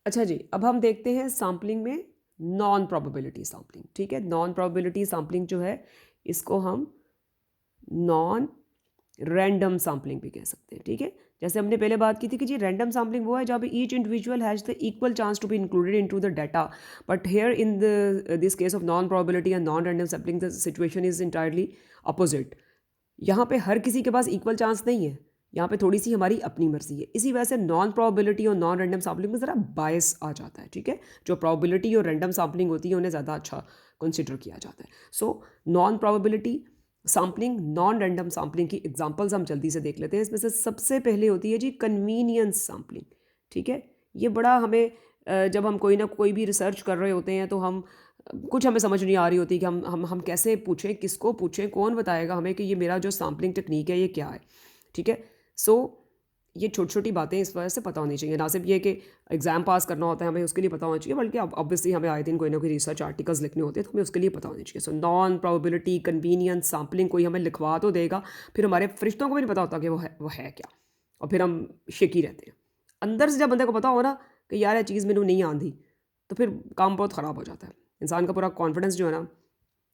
अच्छा जी, अब हम देखते हैं सैम्पलिंग में नॉन प्रोबेबिलिटी सैम्पलिंग। ठीक है, नॉन प्रोबेबिलिटी सैम्पलिंग जो है इसको हम नॉन रैंडम सैम्पलिंग भी कह सकते हैं। ठीक है, जैसे हमने पहले बात की थी कि जी रैंडम सैम्पलिंग वो है जहाँ पे each individual has the equal chance to be included into the data, but here in this case of non probability and non random sampling the situation is entirely opposite. यहाँ पे हर किसी के पास equal chance नहीं है, यहाँ पे थोड़ी सी हमारी अपनी मर्जी है। इसी वजह से नॉन प्रोबेबिलिटी और नॉन रैंडम सैम्पलिंग में ज़रा बायस आ जाता है। ठीक है, जो प्रोबेबिलिटी और रैंडम सैम्पलिंग होती है उन्हें ज़्यादा अच्छा कंसिडर किया जाता है। So non probability sampling, non random sampling की एग्जांपल्स हम जल्दी से देख लेते हैं। इसमें से सबसे पहले होती है जी कन्वीनियंस सैम्पलिंग। ठीक है, ये बड़ा हमें जब हम कोई ना कोई भी रिसर्च कर रहे होते हैं तो हम कुछ हमें समझ नहीं आ रही होती कि हम कैसे पूछें, किसको पूछें, कौन बताएगा हमें कि ये मेरा जो सैम्पलिंग टेक्निक है ये क्या है। ठीक है, सो ये छोटी छोटी बातें इस वजह से पता होनी चाहिए। ना सिर्फ ये कि एग्जाम पास करना होता है हमें उसके लिए पता होना चाहिए, बल्कि अब ऑब्वियसली हमें आए दिन कोई ना कोई रिसर्च आर्टिकल्स लिखने होते हैं तो हमें उसके लिए पता होना चाहिए। So non probability, convenience sampling कोई हमें लिखवा तो देगा, फिर हमारे फरिश्तों को भी नहीं पता होता कि वो है क्या, और फिर हम शेकी रहते हैं। अंदर से जब बंदे को पता हो ना कि यार ये चीज़ मैंने नहीं आंधी, तो फिर काम बहुत ख़राब हो जाता है। इंसान का पूरा कॉन्फिडेंस जो है ना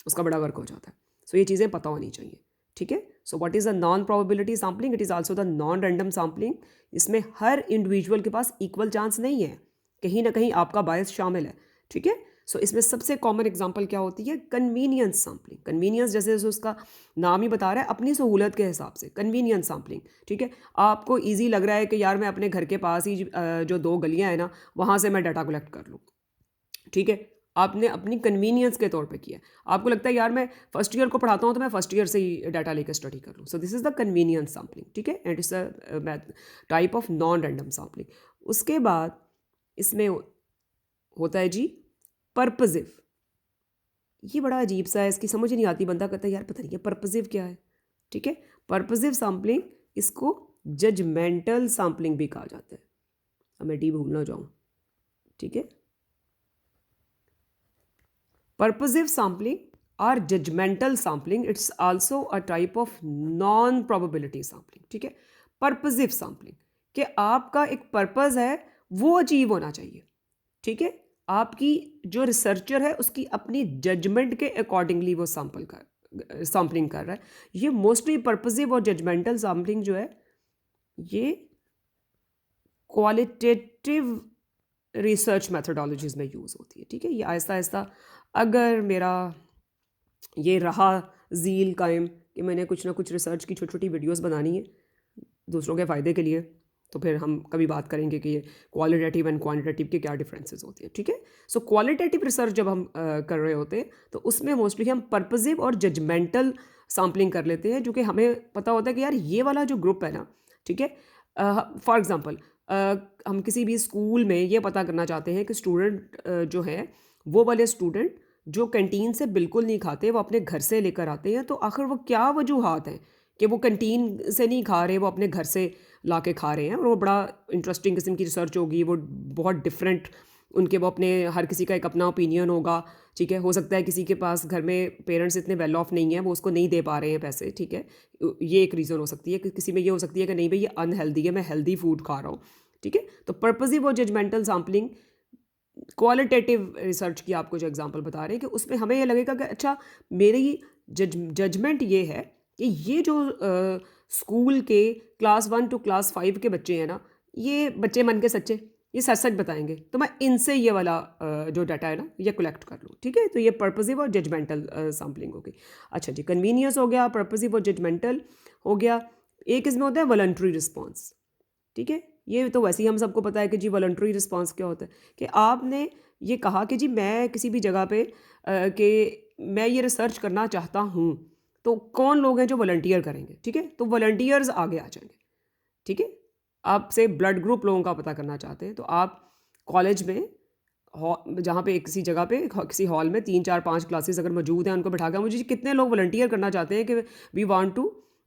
उसका बड़ा वर्क हो जाता है। सो ये चीज़ें पता होनी चाहिए। ठीक है, so what is the non probability sampling? It is also the non random sampling. इसमें हर इंडिविजुअल के पास इक्वल चांस नहीं है, कहीं ना कहीं आपका बायस शामिल है। ठीक है, सो इसमें सबसे कॉमन एग्जांपल क्या होती है? Convenience sampling. कन्वीनियंस जैसे जैसे उसका नाम ही बता रहा है, अपनी सहूलत के हिसाब से कन्वीनियंस सैम्पलिंग। ठीक है, आपको ईजी लग रहा है कि यार मैं अपने घर के पास ही जो 2 गलियां हैं ना वहाँ से मैं डाटा कलेक्ट कर लूँ। ठीक है, आपने अपनी कन्वीनियंस के तौर पे किया है। आपको लगता है यार मैं फर्स्ट ईयर को पढ़ाता हूँ तो मैं फर्स्ट ईयर से ही डाटा लेकर स्टडी कर लूँ। So this is the convenience sampling. ठीक है, and it's a type of non random sampling. उसके बाद इसमें होता है जी पर्पजिव। ये बड़ा अजीब सा है, इसकी समझ नहीं आती, बंदा कहता है यार पता नहीं ये पर्पजिव क्या है। ठीक है, पर्पजिव सैम्पलिंग, इसको जजमेंटल सैम्पलिंग भी कहा जाता है। अब मैं डी भूल ना जाऊँ। ठीक है, purposive sampling or judgmental sampling, it's also a type of non probability sampling. ठीक है, purposive sampling कि आपका एक पर्पस है वो अचीव होना चाहिए। ठीक है, आपकी जो रिसर्चर है उसकी अपनी जजमेंट के अकॉर्डिंगली वो सैम्पलिंग कर रहा है। ये मोस्टली पर्पसिव और जजमेंटल सैम्पलिंग जो है ये क्वालिटेटिव रिसर्च मेथडोलॉजीज में यूज़ होती है। ठीक है, ये आहिस्ता आहिस्ता अगर मेरा ये रहा ज़ील कायम कि मैंने कुछ ना कुछ रिसर्च की छोटी छोटी वीडियोस बनानी है दूसरों के फ़ायदे के लिए, तो फिर हम कभी बात करेंगे कि ये क्वालिटेटिव एंड क्वांटिटेटिव के क्या डिफरेंसेस होते हैं। ठीक है, सो क्वालिटेटिव रिसर्च जब हम कर रहे होते हैं तो उसमें मोस्टली हम पर्पसिव और जजमेंटल सैम्पलिंग कर लेते हैं, जो कि हमें पता होता है कि यार ये वाला जो ग्रुप है ना, ठीक है, फॉर एग्ज़ाम्पल हम किसी भी स्कूल में ये पता करना चाहते हैं कि स्टूडेंट जो है वो वाले स्टूडेंट जो कैंटीन से बिल्कुल नहीं खाते, वो अपने घर से लेकर आते हैं, तो आखिर वो क्या वजूहात हैं कि वो कैंटीन से नहीं खा रहे, वो अपने घर से ला के खा रहे हैं। और वो बड़ा इंटरेस्टिंग किस्म की रिसर्च होगी, वो बहुत डिफरेंट उनके, वो अपने हर किसी का एक अपना ओपिनियन होगा। ठीक है, हो सकता है किसी के पास घर में पेरेंट्स इतने वेल ऑफ नहीं है, वो उसको नहीं दे पा रहे हैं पैसे। ठीक है, ये एक रीज़न हो सकती है कि किसी में ये हो सकती है कि नहीं भाई ये अनहेल्दी है, मैं हेल्दी फूड खा रहा हूँ। ठीक है, तो पर्पसिव और जजमेंटल सैम्पलिंग क्वालिटेटिव रिसर्च की आपको जो एग्जांपल बता रहे हैं कि उसमें हमें ये लगेगा कि अच्छा मेरी जजमेंट ये है कि ये जो स्कूल के क्लास 1 टू क्लास 5 के बच्चे हैं ना, ये बच्चे मन के सच्चे, ये सच सच बताएंगे, तो मैं इनसे ये वाला जो डाटा है ना ये कलेक्ट कर लूँ। ठीक है, तो ये पर्पसिव और जजमेंटल सैम्पलिंग हो गई। अच्छा जी, कन्वीनियंस हो गया, पर्पसिव और जजमेंटल हो गया। एक इसमें होता है वॉलंटरी रिस्पॉन्स। ठीक है, ये तो वैसे ही हम सबको पता है कि जी वॉलंटरी रिस्पांस क्या होता है, कि आपने ये कहा कि जी मैं किसी भी जगह पे कि मैं ये रिसर्च करना चाहता हूँ, तो कौन लोग हैं जो वॉलंटियर करेंगे। ठीक है, तो वॉलंटियर्स आगे आ जाएंगे। ठीक है, आपसे ब्लड ग्रुप लोगों का पता करना चाहते हैं तो आप कॉलेज में जहाँ पे किसी जगह पे किसी हॉल में 3 4 5 क्लासेस अगर मौजूद हैं, उनको बैठा कर मुझे कितने लोग वॉलंटियर करना चाहते हैं कि we want to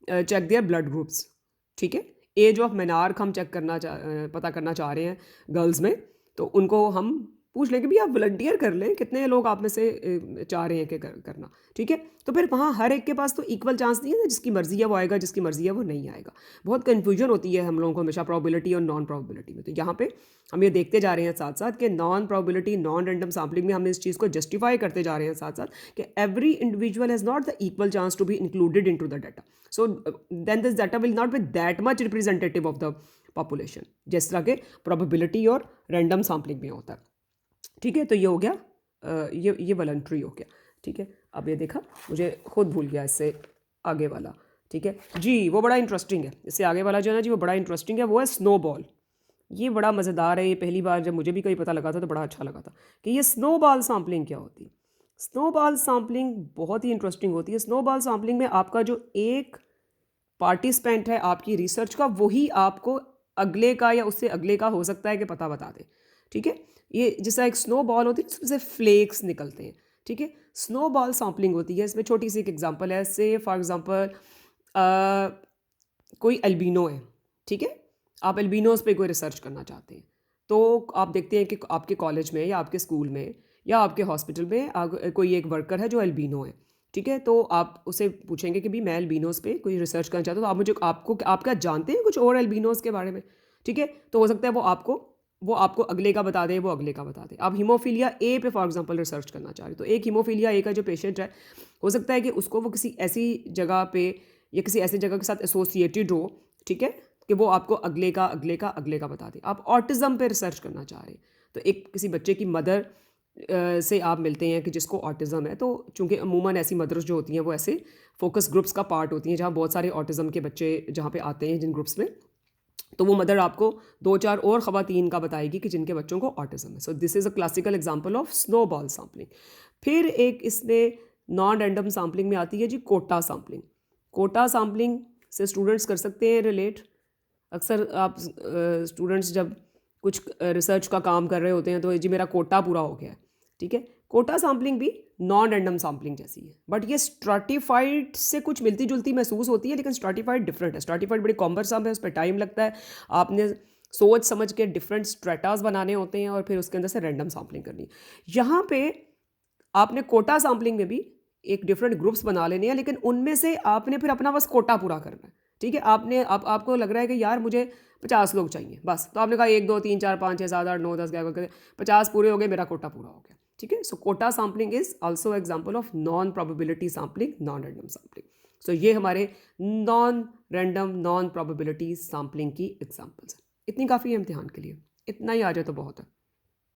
check their blood groups. ठीक है, एज ऑफ मेनार्क हम चेक पता करना चाह रहे हैं गर्ल्स में, तो उनको हम पूछ लें कि भैया आप वॉलंटियर कर लें, कितने लोग आप में से चाह रहे हैं कि करना, ठीक है। तो फिर वहाँ हर एक के पास तो इक्वल चांस नहीं है ना, जिसकी मर्जी है वो आएगा, जिसकी मर्जी है वो नहीं आएगा। बहुत कन्फ्यूजन होती है हम लोगों को हमेशा प्रोबेबिलिटी और नॉन प्रोबेबिलिटी में। तो यहाँ पे हम ये देखते जा रहे हैं साथ साथ कि non probability non random sampling में हम इस चीज़ को जस्टिफाई करते जा रहे हैं साथ साथ कि every individual has not the equal chance to be included in to the data, so then this data will not be that much representative of the population, जिस तरह के प्रोबेबिलिटी और रैंडम सैम्पलिंग में होता है, ठीक है। तो ये हो गया, ये वॉलंटरी हो गया, ठीक है। अब ये देखा, मुझे खुद भूल गया इससे आगे वाला, ठीक है जी, वो बड़ा इंटरेस्टिंग है। इससे आगे वाला जो है ना जी, वो बड़ा इंटरेस्टिंग है, वो है स्नोबॉल। ये बड़ा मज़ेदार है। ये पहली बार जब मुझे भी कहीं पता लगा था तो बड़ा अच्छा लगा था कि ये स्नोबॉल सैम्पलिंग क्या होती है। स्नोबॉल सैम्पलिंग बहुत ही इंटरेस्टिंग होती है। स्नोबॉल सैम्पलिंग में आपका जो एक पार्टिसिपेंट है आपकी रिसर्च का, वही आपको अगले का या उससे अगले का हो सकता है कि पता बता दे, ठीक है। ये जैसा एक स्नो बॉल होती है, उसमें से फ्लेक्स निकलते हैं, ठीक है। स्नो बॉल सैम्पलिंग होती है। इसमें छोटी सी एक एग्जांपल है, से फॉर एग्जांपल कोई एल्बिनो है, ठीक है। आप एल्बिनोज पे कोई रिसर्च करना चाहते हैं, तो आप देखते हैं कि आपके कॉलेज में या आपके स्कूल में या आपके हॉस्पिटल में कोई एक वर्कर है जो एल्बिनो है, ठीक है। तो आप उसे पूछेंगे कि भी मैं एल्बिनोज पे कोई रिसर्च करना चाहता हूँ, तो आप क्या जानते हैं कुछ और एल्बिनोज के बारे में, ठीक है। तो हो सकता है वो आपको अगले का बता दे, वो अगले का बता दे। आप हीमोफीलिया ए पे फॉर एग्जांपल रिसर्च करना चाह रहे हो, तो एक हीमोफीलिया ए का जो पेशेंट है, हो सकता है कि उसको वो किसी ऐसी जगह पे या किसी ऐसी जगह के साथ एसोसिएटेड हो, ठीक है, कि वो आपको अगले का अगले का अगले का बता दे। आप ऑटिज़म पे रिसर्च करना चाह रहे हैं, तो एक किसी बच्चे की मदर से आप मिलते हैं कि जिसको ऑटिज़म है, तो चूंकि अमूमन ऐसी मदर्स जो होती हैं वो ऐसे फोकस ग्रुप्स का पार्ट होती हैं जहाँ बहुत सारे ऑटिज़म के बच्चे जहाँ पे आते हैं जिन ग्रुप्स में, तो वो मदर आपको 2-4 और ख़वातीन का बताएगी कि जिनके बच्चों को ऑटिज़म है। So this is a classical example of snowball sampling. फिर एक इसमें नॉन रैंडम सैम्पलिंग में आती है जी कोटा सैम्पलिंग। कोटा सैम्पलिंग से स्टूडेंट्स कर सकते हैं रिलेट। अक्सर आप स्टूडेंट्स जब कुछ रिसर्च का काम कर रहे होते हैं तो जी मेरा कोटा पूरा हो गया है, ठीक है। कोटा सैम्पलिंग भी नॉन रैंडम सैम्पलिंग जैसी है, बट ये स्ट्राटिफाइड से कुछ मिलती जुलती महसूस होती है, लेकिन स्ट्राटिफाइड डिफरेंट है। स्ट्राटिफाइड बड़ी कॉम्बरसम है, उस पर टाइम लगता है, आपने सोच समझ के डिफरेंट स्ट्रेटास बनाने होते हैं और फिर उसके अंदर से रैंडम सैम्पलिंग करनी है। यहाँ पे आपने कोटा सैम्पलिंग में भी एक डिफरेंट ग्रुप्स बना लेने हैं, लेकिन उनमें से आपने फिर अपना बस कोटा पूरा करना है, ठीक है। आपको लग रहा है कि यार मुझे 50 लोग चाहिए बस, तो आपने कहा 1 2 3 4 5 6 7 8 9 10 11 50 पूरे हो गए, मेरा कोटा पूरा हो गया, ठीक है। So quota sampling is also example of non probability sampling, non random sampling. So ये हमारे non random non probability sampling की एग्जाम्पल्स हैं। इतनी काफ़ी है इम्तिहान के लिए, इतना ही आ जाए तो बहुत है।